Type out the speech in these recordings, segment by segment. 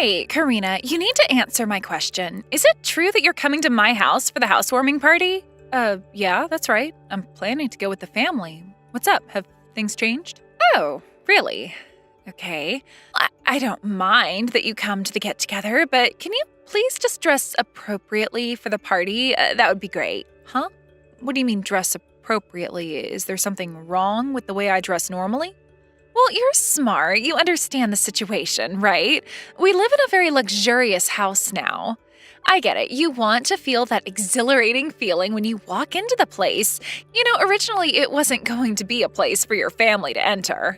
Hey, Karina, you need to answer my question. Is it true that you're coming to my house for the housewarming party? Yeah, that's right. I'm planning to go with the family. What's up? Have things changed? Oh, really? Okay. I don't mind that you come to the get-together, but can you please just dress appropriately for the party? That would be great. Huh? What do you mean dress appropriately? Is there something wrong with the way I dress normally? Well, you're smart. You understand the situation, right? We live in a very luxurious house now. I get it. You want to feel that exhilarating feeling when you walk into the place. You know, originally it wasn't going to be a place for your family to enter.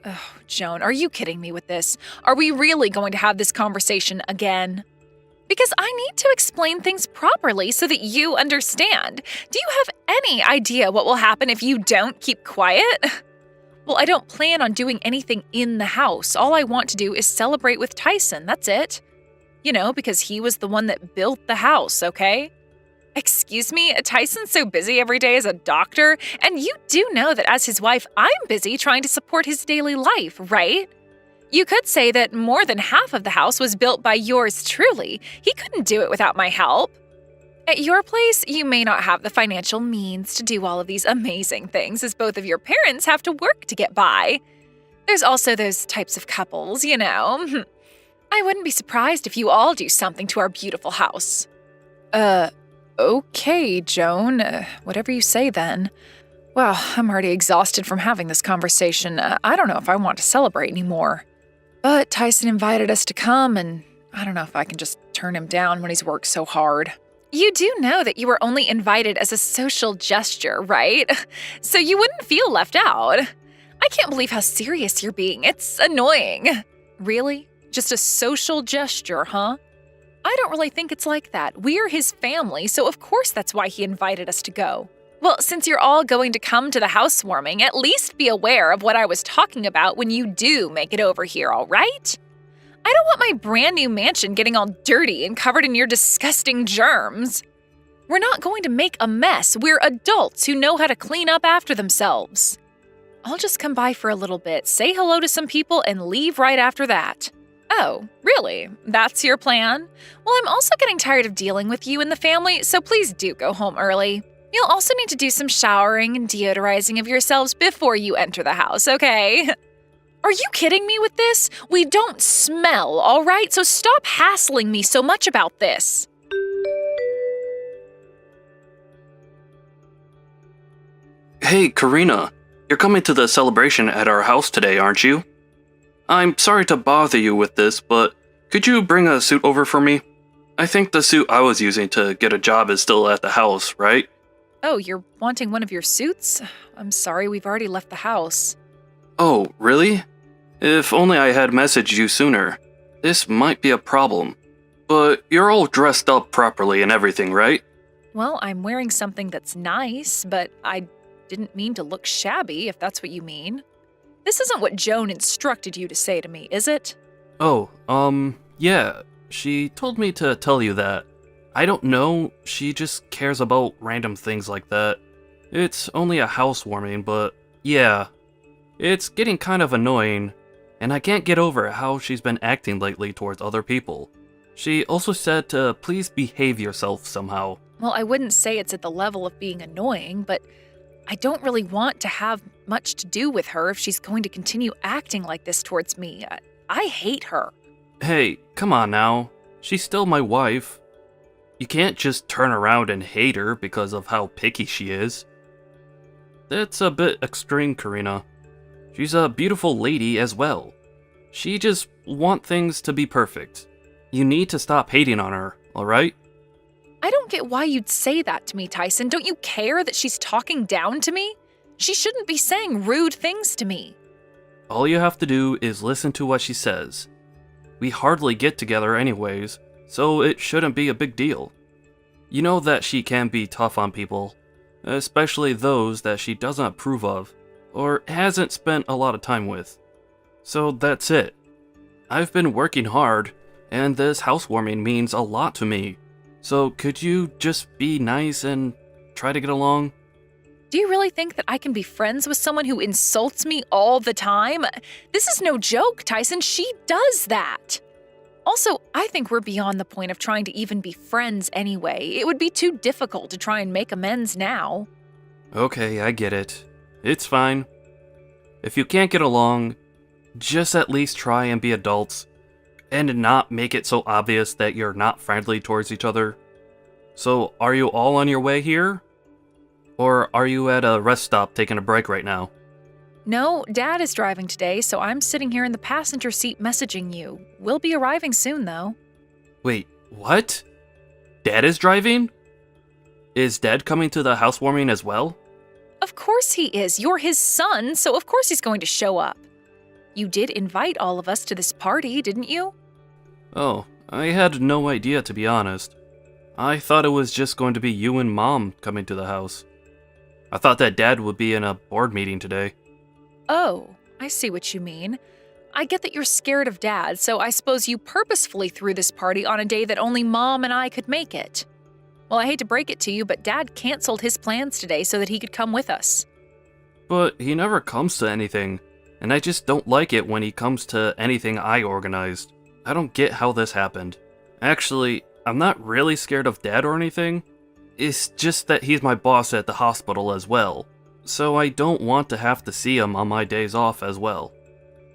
Oh, Joan, are you kidding me with this? Are we really going to have this conversation again? Because I need to explain things properly so that you understand. Do you have any idea what will happen if you don't keep quiet? Well, I don't plan on doing anything in the house. All I want to do is celebrate with Tyson, that's it. You know, because he was the one that built the house, okay? Excuse me, Tyson's so busy every day as a doctor, and you do know that as his wife, I'm busy trying to support his daily life, right? You could say that more than half of the house was built by yours truly. He couldn't do it without my help. At your place, you may not have the financial means to do all of these amazing things, as both of your parents have to work to get by. There's also those types of couples, you know. I wouldn't be surprised if you all do something to our beautiful house. Okay, Joan. Whatever you say then. Well, I'm already exhausted from having this conversation. I don't know if I want to celebrate anymore. But Tyson invited us to come, and I don't know if I can just turn him down when he's worked so hard. You do know that you were only invited as a social gesture, right? So you wouldn't feel left out. I can't believe how serious you're being. It's annoying. Really? Just a social gesture, huh? I don't really think it's like that. We're his family, so of course that's why he invited us to go. Well, since you're all going to come to the housewarming, at least be aware of what I was talking about when you do make it over here, all right? I don't want my brand new mansion getting all dirty and covered in your disgusting germs. We're not going to make a mess. We're adults who know how to clean up after themselves. I'll just come by for a little bit, say hello to some people, and leave right after that. Oh, really? That's your plan? Well, I'm also getting tired of dealing with you and the family, so please do go home early. You'll also need to do some showering and deodorizing of yourselves before you enter the house, okay? Are you kidding me with this? We don't smell, all right? So stop hassling me so much about this. Hey, Karina. You're coming to the celebration at our house today, aren't you? I'm sorry to bother you with this, but could you bring a suit over for me? I think the suit I was using to get a job is still at the house, right? Oh, you're wanting one of your suits? I'm sorry, we've already left the house. Oh, really? If only I had messaged you sooner. This might be a problem. But you're all dressed up properly and everything, right? Well, I'm wearing something that's nice, but I didn't mean to look shabby, if that's what you mean. This isn't what Joan instructed you to say to me, is it? Oh, yeah. She told me to tell you that. I don't know, she just cares about random things like that. It's only a housewarming, but yeah. It's getting kind of annoying, and I can't get over how she's been acting lately towards other people. She also said to please behave yourself somehow. Well, I wouldn't say it's at the level of being annoying, but I don't really want to have much to do with her if she's going to continue acting like this towards me. I hate her. Hey, come on now. She's still my wife. You can't just turn around and hate her because of how picky she is. That's a bit extreme, Karina. She's a beautiful lady as well. She just wants things to be perfect. You need to stop hating on her, alright? I don't get why you'd say that to me, Tyson. Don't you care that she's talking down to me? She shouldn't be saying rude things to me. All you have to do is listen to what she says. We hardly get together anyways, so it shouldn't be a big deal. You know that she can be tough on people, especially those that she doesn't approve of, or hasn't spent a lot of time with. So that's it. I've been working hard, and this housewarming means a lot to me. So could you just be nice and try to get along? Do you really think that I can be friends with someone who insults me all the time? This is no joke, Tyson. She does that. Also, I think we're beyond the point of trying to even be friends anyway. It would be too difficult to try and make amends now. Okay, I get it. It's fine. If you can't get along, just at least try and be adults and not make it so obvious that you're not friendly towards each other. So, are you all on your way here? Or are you at a rest stop taking a break right now? No, Dad is driving today, so I'm sitting here in the passenger seat messaging you. We'll be arriving soon, though. Wait, what? Dad is driving? Is Dad coming to the housewarming as well? Of course he is. You're his son, so of course he's going to show up. You did invite all of us to this party, didn't you? Oh, I had no idea, to be honest. I thought it was just going to be you and Mom coming to the house. I thought that Dad would be in a board meeting today. Oh, I see what you mean. I get that you're scared of Dad, so I suppose you purposefully threw this party on a day that only Mom and I could make it. Well, I hate to break it to you, but Dad canceled his plans today so that he could come with us. But he never comes to anything, and I just don't like it when he comes to anything I organized. I don't get how this happened. Actually, I'm not really scared of Dad or anything. It's just that he's my boss at the hospital as well, so I don't want to have to see him on my days off as well.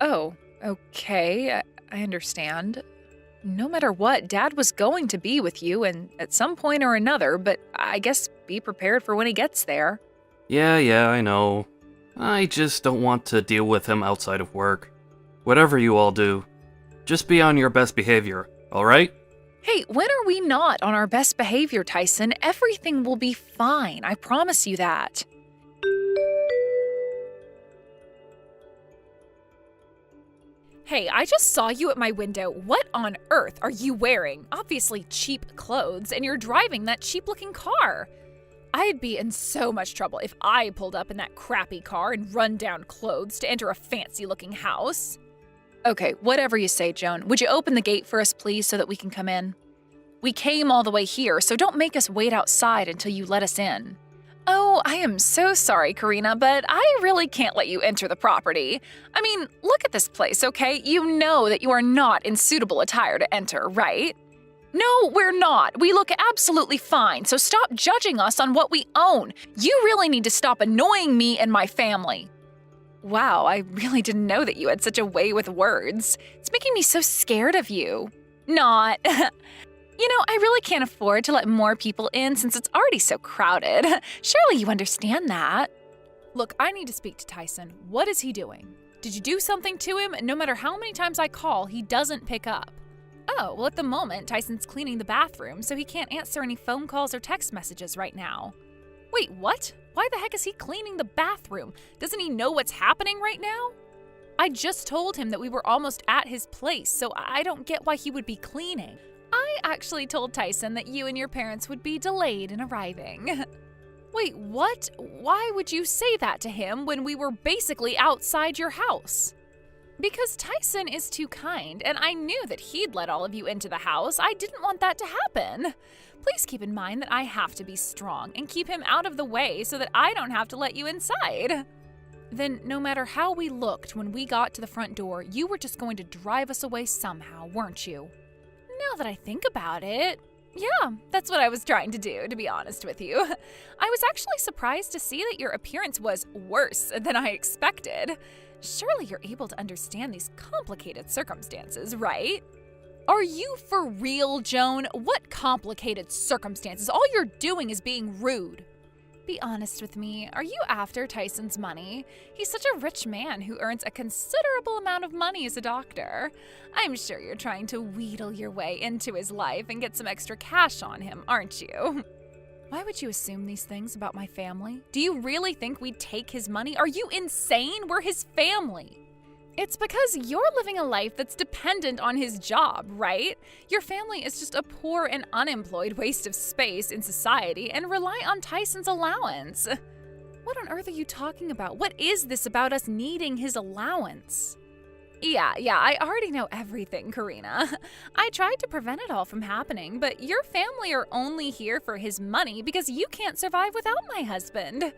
Oh, okay, I understand. No matter what, Dad was going to be with you and at some point or another, but I guess be prepared for when he gets there. Yeah, I know. I just don't want to deal with him outside of work. Whatever you all do, just be on your best behavior, alright? Hey, when are we not on our best behavior, Tyson? Everything will be fine, I promise you that. Hey, I just saw you at my window. What on earth are you wearing? Obviously cheap clothes, and you're driving that cheap-looking car. I'd be in so much trouble if I pulled up in that crappy car in run-down clothes to enter a fancy-looking house. Okay, whatever you say, Joan. Would you open the gate for us, please, so that we can come in? We came all the way here, so don't make us wait outside until you let us in. Oh, I am so sorry, Karina, but I really can't let you enter the property. I mean, look at this place, okay? You know that you are not in suitable attire to enter, right? No, we're not. We look absolutely fine, so stop judging us on what we own. You really need to stop annoying me and my family. Wow, I really didn't know that you had such a way with words. It's making me so scared of you. Not. You know, I really can't afford to let more people in since it's already so crowded. Surely you understand that. Look, I need to speak to Tyson. What is he doing? Did you do something to him? No matter how many times I call, he doesn't pick up. Oh, well, at the moment, Tyson's cleaning the bathroom, so he can't answer any phone calls or text messages right now. Wait, what? Why the heck is he cleaning the bathroom? Doesn't he know what's happening right now? I just told him that we were almost at his place, so I don't get why he would be cleaning. I actually told Tyson that you and your parents would be delayed in arriving. Wait, what? Why would you say that to him when we were basically outside your house? Because Tyson is too kind, and I knew that he'd let all of you into the house. I didn't want that to happen. Please keep in mind that I have to be strong and keep him out of the way so that I don't have to let you inside. Then, no matter how we looked when we got to the front door, you were just going to drive us away somehow, weren't you? Now that I think about it, yeah, that's what I was trying to do, to be honest with you. I was actually surprised to see that your appearance was worse than I expected. Surely you're able to understand these complicated circumstances, right? Are you for real, Joan? What complicated circumstances? All you're doing is being rude. Be honest with me, are you after Tyson's money? He's such a rich man who earns a considerable amount of money as a doctor. I'm sure you're trying to wheedle your way into his life and get some extra cash on him, aren't you? Why would you assume these things about my family? Do you really think we'd take his money? Are you insane? We're his family. It's because you're living a life that's dependent on his job, right? Your family is just a poor and unemployed waste of space in society and rely on Tyson's allowance. What on earth are you talking about? What is this about us needing his allowance? Yeah, I already know everything, Karina. I tried to prevent it all from happening, but your family are only here for his money because you can't survive without my husband.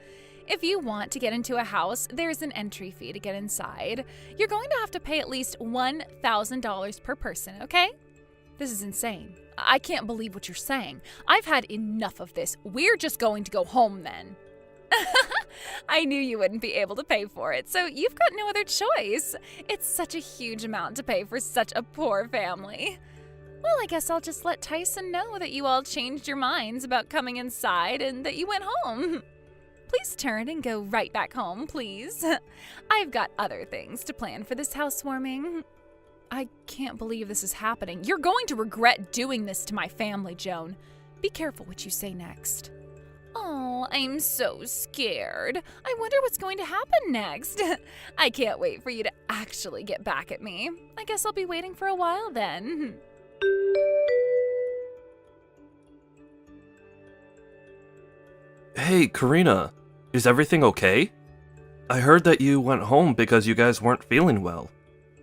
If you want to get into a house, there's an entry fee to get inside. You're going to have to pay at least $1,000 per person, okay? This is insane. I can't believe what you're saying. I've had enough of this. We're just going to go home then. I knew you wouldn't be able to pay for it, so you've got no other choice. It's such a huge amount to pay for such a poor family. Well, I guess I'll just let Tyson know that you all changed your minds about coming inside and that you went home. Please turn and go right back home, please. I've got other things to plan for this housewarming. I can't believe this is happening. You're going to regret doing this to my family, Joan. Be careful what you say next. Oh, I'm so scared. I wonder what's going to happen next. I can't wait for you to actually get back at me. I guess I'll be waiting for a while then. Hey, Karina, is everything okay? I heard that you went home because you guys weren't feeling well.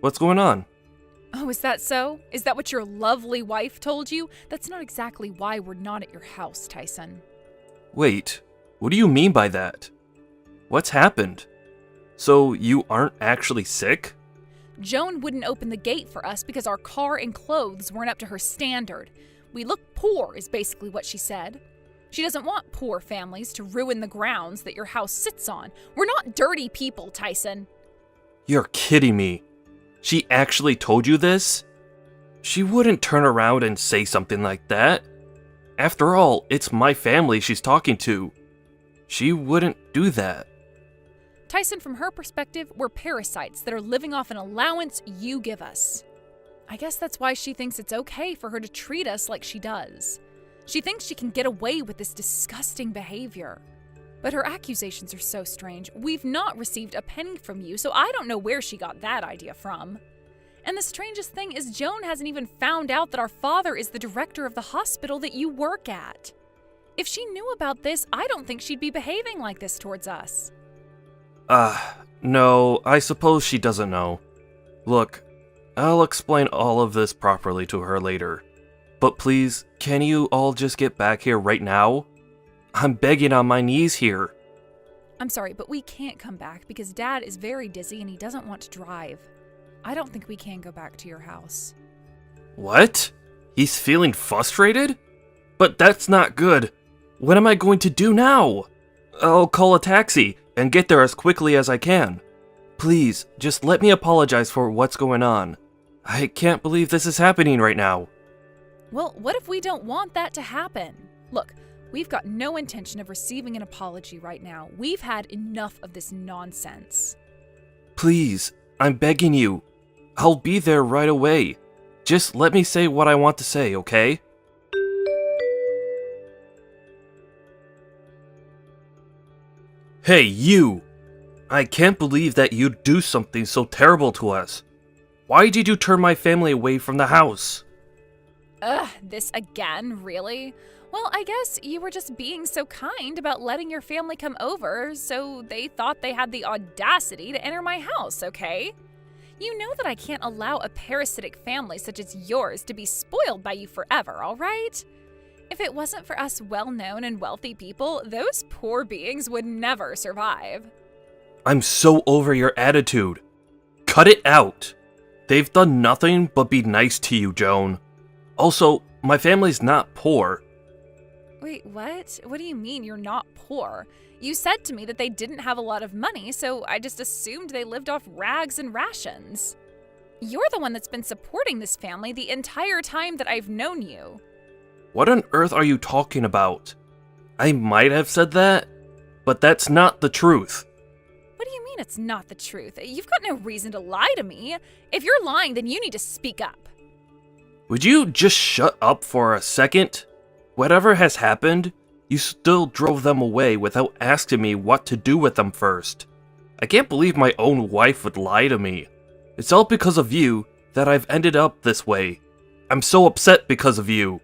What's going on? Oh, is that so? Is that what your lovely wife told you? That's not exactly why we're not at your house, Tyson. Wait, what do you mean by that? What's happened? So you aren't actually sick? Joan wouldn't open the gate for us because our car and clothes weren't up to her standard. We look poor, is basically what she said. She doesn't want poor families to ruin the grounds that your house sits on. We're not dirty people, Tyson. You're kidding me. She actually told you this? She wouldn't turn around and say something like that. After all, it's my family she's talking to. She wouldn't do that. Tyson, from her perspective, we're parasites that are living off an allowance you give us. I guess that's why she thinks it's okay for her to treat us like she does. She thinks she can get away with this disgusting behavior. But her accusations are so strange. We've not received a penny from you, so I don't know where she got that idea from. And the strangest thing is Joan hasn't even found out that our father is the director of the hospital that you work at. If she knew about this, I don't think she'd be behaving like this towards us. No, I suppose she doesn't know. Look, I'll explain all of this properly to her later. But please, can you all just get back here right now? I'm begging on my knees here. I'm sorry, but we can't come back because Dad is very dizzy and he doesn't want to drive. I don't think we can go back to your house. What? He's feeling frustrated? But that's not good. What am I going to do now? I'll call a taxi and get there as quickly as I can. Please, just let me apologize for what's going on. I can't believe this is happening right now. Well, what if we don't want that to happen? Look, we've got no intention of receiving an apology right now. We've had enough of this nonsense. Please, I'm begging you. I'll be there right away. Just let me say what I want to say, okay? Hey, you! I can't believe that you'd do something so terrible to us. Why did you turn my family away from the house? Ugh, this again, really? Well, I guess you were just being so kind about letting your family come over, so they thought they had the audacity to enter my house, okay? You know that I can't allow a parasitic family such as yours to be spoiled by you forever, all right? If it wasn't for us well-known and wealthy people, those poor beings would never survive. I'm so over your attitude. Cut it out. They've done nothing but be nice to you, Joan. Also, my family's not poor. Wait, what? What do you mean you're not poor? You said to me that they didn't have a lot of money, so I just assumed they lived off rags and rations. You're the one that's been supporting this family the entire time that I've known you. What on earth are you talking about? I might have said that, but that's not the truth. What do you mean it's not the truth? You've got no reason to lie to me. If you're lying, then you need to speak up. Would you just shut up for a second? Whatever has happened, you still drove them away without asking me what to do with them first. I can't believe my own wife would lie to me. It's all because of you that I've ended up this way. I'm so upset because of you.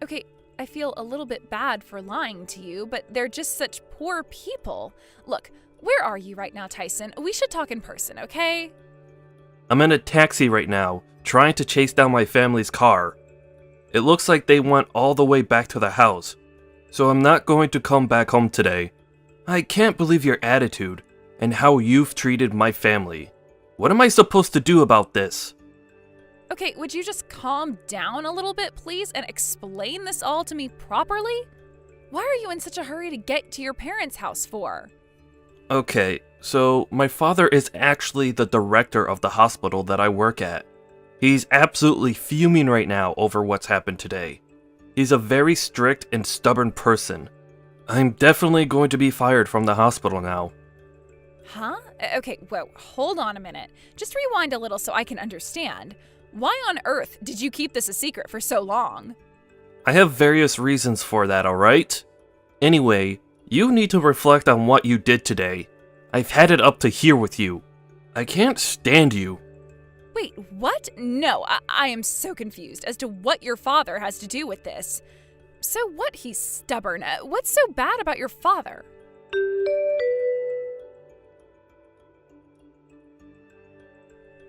Okay, I feel a little bit bad for lying to you, but they're just such poor people. Look, where are you right now, Tyson? We should talk in person, okay? I'm in a taxi right now, trying to chase down my family's car. It looks like they went all the way back to the house, so I'm not going to come back home today. I can't believe your attitude and how you've treated my family. What am I supposed to do about this? Okay, would you just calm down a little bit, please, and explain this all to me properly? Why are you in such a hurry to get to your parents' house for? Okay, so my father is actually the director of the hospital that I work at. He's absolutely fuming right now over what's happened today. He's a very strict and stubborn person. I'm definitely going to be fired from the hospital now. Huh? Okay, well, hold on a minute. Just rewind a little so I can understand. Why on earth did you keep this a secret for so long? I have various reasons for that, alright? Anyway, you need to reflect on what you did today. I've had it up to here with you. I can't stand you. Wait, what? No, I am so confused as to what your father has to do with this. So what, he's stubborn? What's so bad about your father?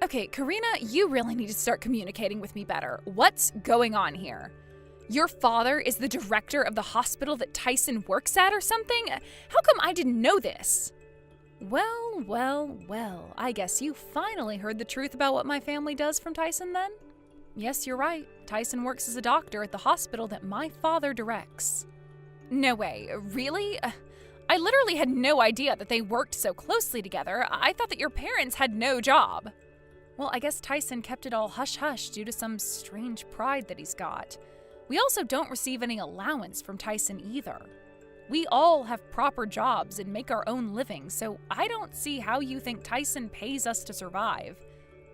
Okay, Karina, you really need to start communicating with me better. What's going on here? Your father is the director of the hospital that Tyson works at or something? How come I didn't know this? Well, I guess you finally heard the truth about what my family does from Tyson then? Yes, you're right. Tyson works as a doctor at the hospital that my father directs. No way, really? I literally had no idea that they worked so closely together. I thought that your parents had no job. Well, I guess Tyson kept it all hush-hush due to some strange pride that he's got. We also don't receive any allowance from Tyson either. We all have proper jobs and make our own living, so I don't see how you think Tyson pays us to survive.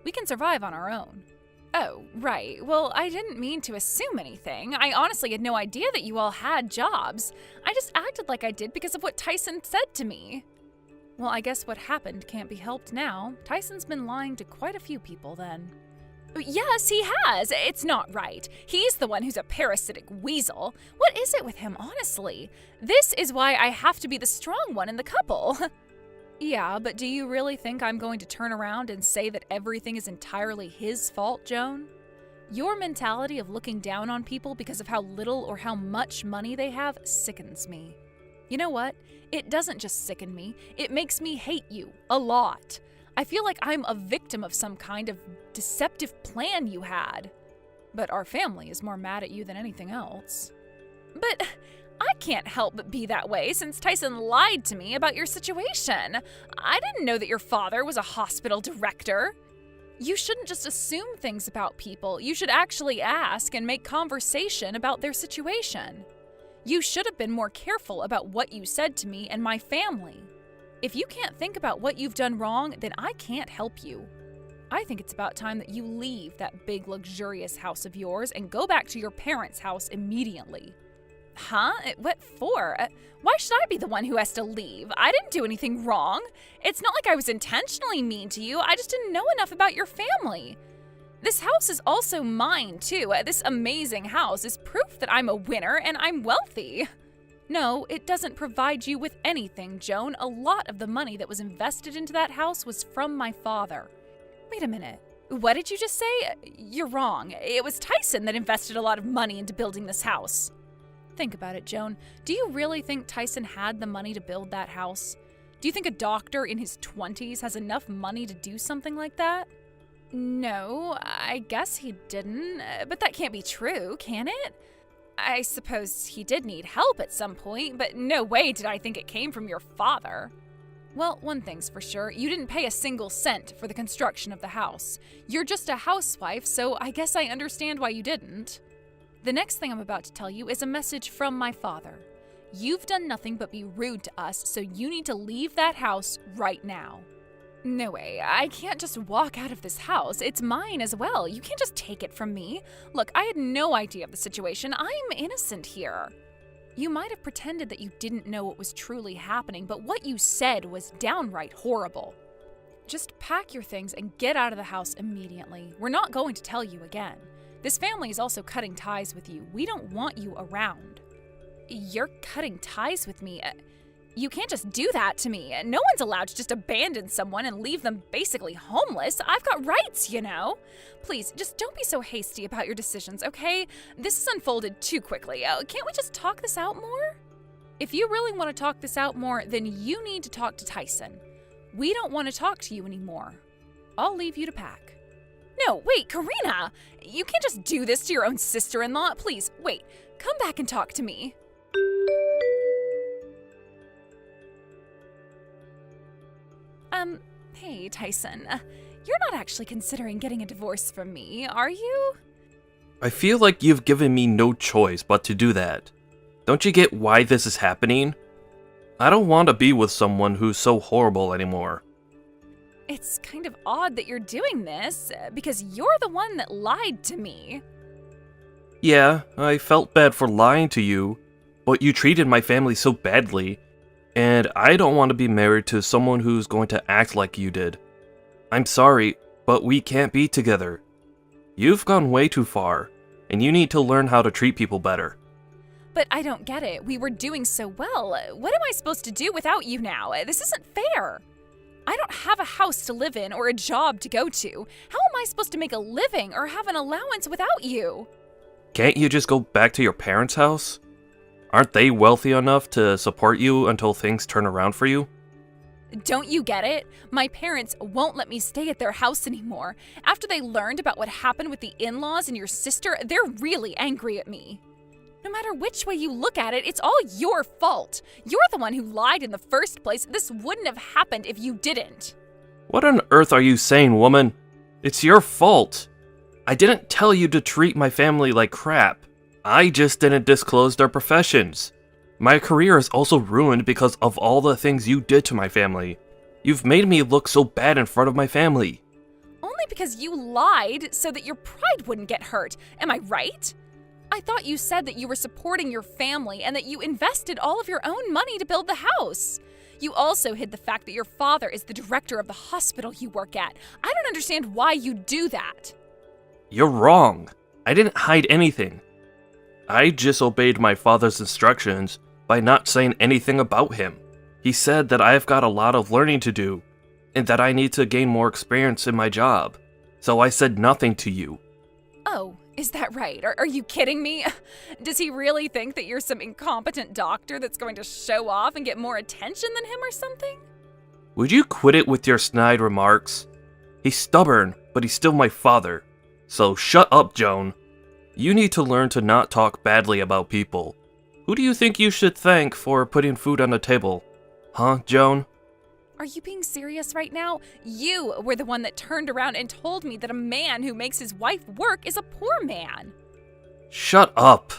We can survive on our own. Oh, right. Well, I didn't mean to assume anything. I honestly had no idea that you all had jobs. I just acted like I did because of what Tyson said to me. Well, I guess what happened can't be helped now. Tyson's been lying to quite a few people then. Yes, he has. It's not right. He's the one who's a parasitic weasel. What is it with him, honestly? This is why I have to be the strong one in the couple. Yeah, but do you really think I'm going to turn around and say that everything is entirely his fault, Joan? Your mentality of looking down on people because of how little or how much money they have sickens me. You know what? It doesn't just sicken me, it makes me hate you a lot. I feel like I'm a victim of some kind of deceptive plan you had. But our family is more mad at you than anything else. But I can't help but be that way since Tyson lied to me about your situation. I didn't know that your father was a hospital director. You shouldn't just assume things about people. You should actually ask and make conversation about their situation. You should have been more careful about what you said to me and my family. If you can't think about what you've done wrong, then I can't help you. I think it's about time that you leave that big, luxurious house of yours and go back to your parents' house immediately. Huh? What for? Why should I be the one who has to leave? I didn't do anything wrong. It's not like I was intentionally mean to you. I just didn't know enough about your family. This house is also mine, too. This amazing house is proof that I'm a winner and I'm wealthy. No, it doesn't provide you with anything, Joan. A lot of the money that was invested into that house was from my father. Wait a minute. What did you just say? You're wrong. It was Tyson that invested a lot of money into building this house. Think about it, Joan. Do you really think Tyson had the money to build that house? Do you think a doctor in his 20s has enough money to do something like that? No, I guess he didn't. But that can't be true, can it? I suppose he did need help at some point, but no way did I think it came from your father. Well, one thing's for sure, you didn't pay a single cent for the construction of the house. You're just a housewife, so I guess I understand why you didn't. The next thing I'm about to tell you is a message from my father. You've done nothing but be rude to us, so you need to leave that house right now. No way, I can't just walk out of this house. It's mine as well. You can't just take it from me. Look, I had no idea of the situation. I'm innocent here. You might have pretended that you didn't know what was truly happening, but what you said was downright horrible. Just pack your things and get out of the house immediately. We're not going to tell you again. This family is also cutting ties with you. We don't want you around. You're cutting ties with me? You can't just do that to me. No one's allowed to just abandon someone and leave them basically homeless. I've got rights, you know. Please, just don't be so hasty about your decisions, okay? This has unfolded too quickly. Can't we just talk this out more? If you really want to talk this out more, then you need to talk to Tyson. We don't want to talk to you anymore. I'll leave you to pack. No, wait, Karina! You can't just do this to your own sister-in-law. Please, wait. Come back and talk to me. Hey, Tyson. You're not actually considering getting a divorce from me, are you? I feel like you've given me no choice but to do that. Don't you get why this is happening? I don't want to be with someone who's so horrible anymore. It's kind of odd that you're doing this, because you're the one that lied to me. Yeah, I felt bad for lying to you, but you treated my family so badly, and I don't want to be married to someone who's going to act like you did. I'm sorry, but we can't be together. You've gone way too far, and you need to learn how to treat people better. But I don't get it. We were doing so well. What am I supposed to do without you now? This isn't fair. I don't have a house to live in or a job to go to. How am I supposed to make a living or have an allowance without you? Can't you just go back to your parents' house? Aren't they wealthy enough to support you until things turn around for you? Don't you get it? My parents won't let me stay at their house anymore. After they learned about what happened with the in-laws and your sister, they're really angry at me. No matter which way you look at it, it's all your fault. You're the one who lied in the first place. This wouldn't have happened if you didn't. What on earth are you saying, woman? It's your fault. I didn't tell you to treat my family like crap. I just didn't disclose their professions. My career is also ruined because of all the things you did to my family. You've made me look so bad in front of my family. Only because you lied so that your pride wouldn't get hurt. Am I right? I thought you said that you were supporting your family and that you invested all of your own money to build the house. You also hid the fact that your father is the director of the hospital you work at. I don't understand why you do that. You're wrong. I didn't hide anything. I just obeyed my father's instructions by not saying anything about him. He said that I've got a lot of learning to do, and that I need to gain more experience in my job. So I said nothing to you. Oh, is that right? Are you kidding me? Does he really think that you're some incompetent doctor that's going to show off and get more attention than him or something? Would you quit it with your snide remarks? He's stubborn, but he's still my father. So shut up, Joan. You need to learn to not talk badly about people. Who do you think you should thank for putting food on the table? Huh, Joan? Are you being serious right now? You were the one that turned around and told me that a man who makes his wife work is a poor man. Shut up.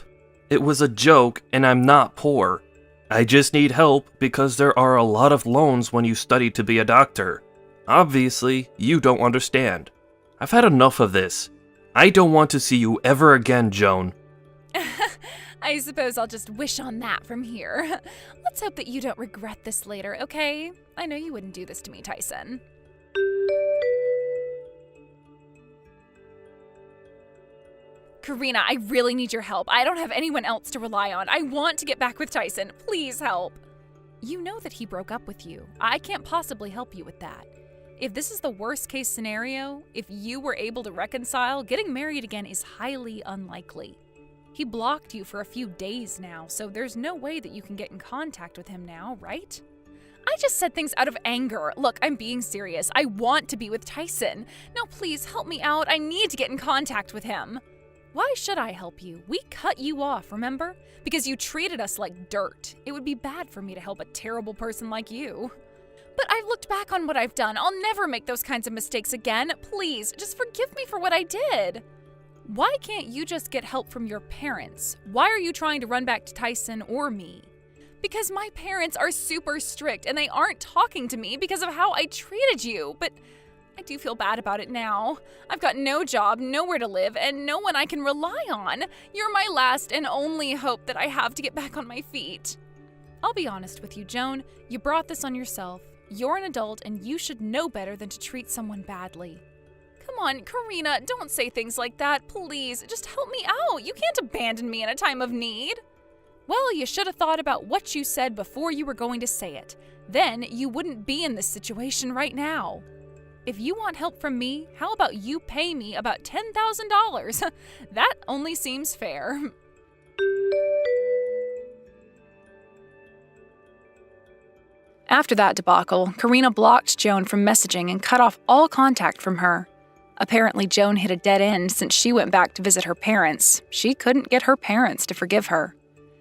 It was a joke, and I'm not poor. I just need help because there are a lot of loans when you study to be a doctor. Obviously, you don't understand. I've had enough of this. I don't want to see you ever again, Joan. I suppose I'll just wish on that from here. Let's hope that you don't regret this later, okay? I know you wouldn't do this to me, Tyson. Karina, I really need your help. I don't have anyone else to rely on. I want to get back with Tyson. Please help. You know that he broke up with you. I can't possibly help you with that. If this is the worst case scenario, if you were able to reconcile, getting married again is highly unlikely. He blocked you for a few days now, so there's no way that you can get in contact with him now, right? I just said things out of anger. Look, I'm being serious. I want to be with Tyson. Now please help me out. I need to get in contact with him. Why should I help you? We cut you off, remember? Because you treated us like dirt. It would be bad for me to help a terrible person like you. But I've looked back on what I've done. I'll never make those kinds of mistakes again. Please, just forgive me for what I did. Why can't you just get help from your parents? Why are you trying to run back to Tyson or me? Because my parents are super strict and they aren't talking to me because of how I treated you. But I do feel bad about it now. I've got no job, nowhere to live, and no one I can rely on. You're my last and only hope that I have to get back on my feet. I'll be honest with you, Joan. You brought this on yourself. You're an adult and you should know better than to treat someone badly. Come on, Karina, don't say things like that. Please, just help me out. You can't abandon me in a time of need. Well, you should have thought about what you said before you were going to say it. Then you wouldn't be in this situation right now. If you want help from me, how about you pay me about $10,000? That only seems fair. After that debacle, Karina blocked Joan from messaging and cut off all contact from her. Apparently, Joan hit a dead end since she went back to visit her parents. She couldn't get her parents to forgive her.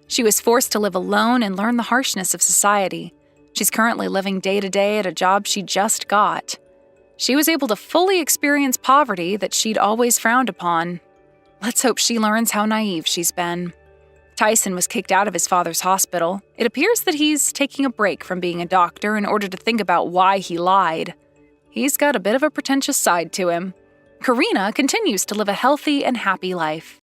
She was forced to live alone and learn the harshness of society. She's currently living day to day at a job she just got. She was able to fully experience poverty that she'd always frowned upon. Let's hope she learns how naive she's been. Tyson was kicked out of his father's hospital. It appears that he's taking a break from being a doctor in order to think about why he lied. He's got a bit of a pretentious side to him. Karina continues to live a healthy and happy life.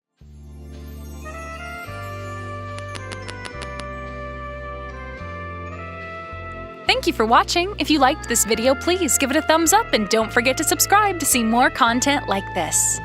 Thank you for watching. If you liked this video, please give it a thumbs up and don't forget to subscribe to see more content like this.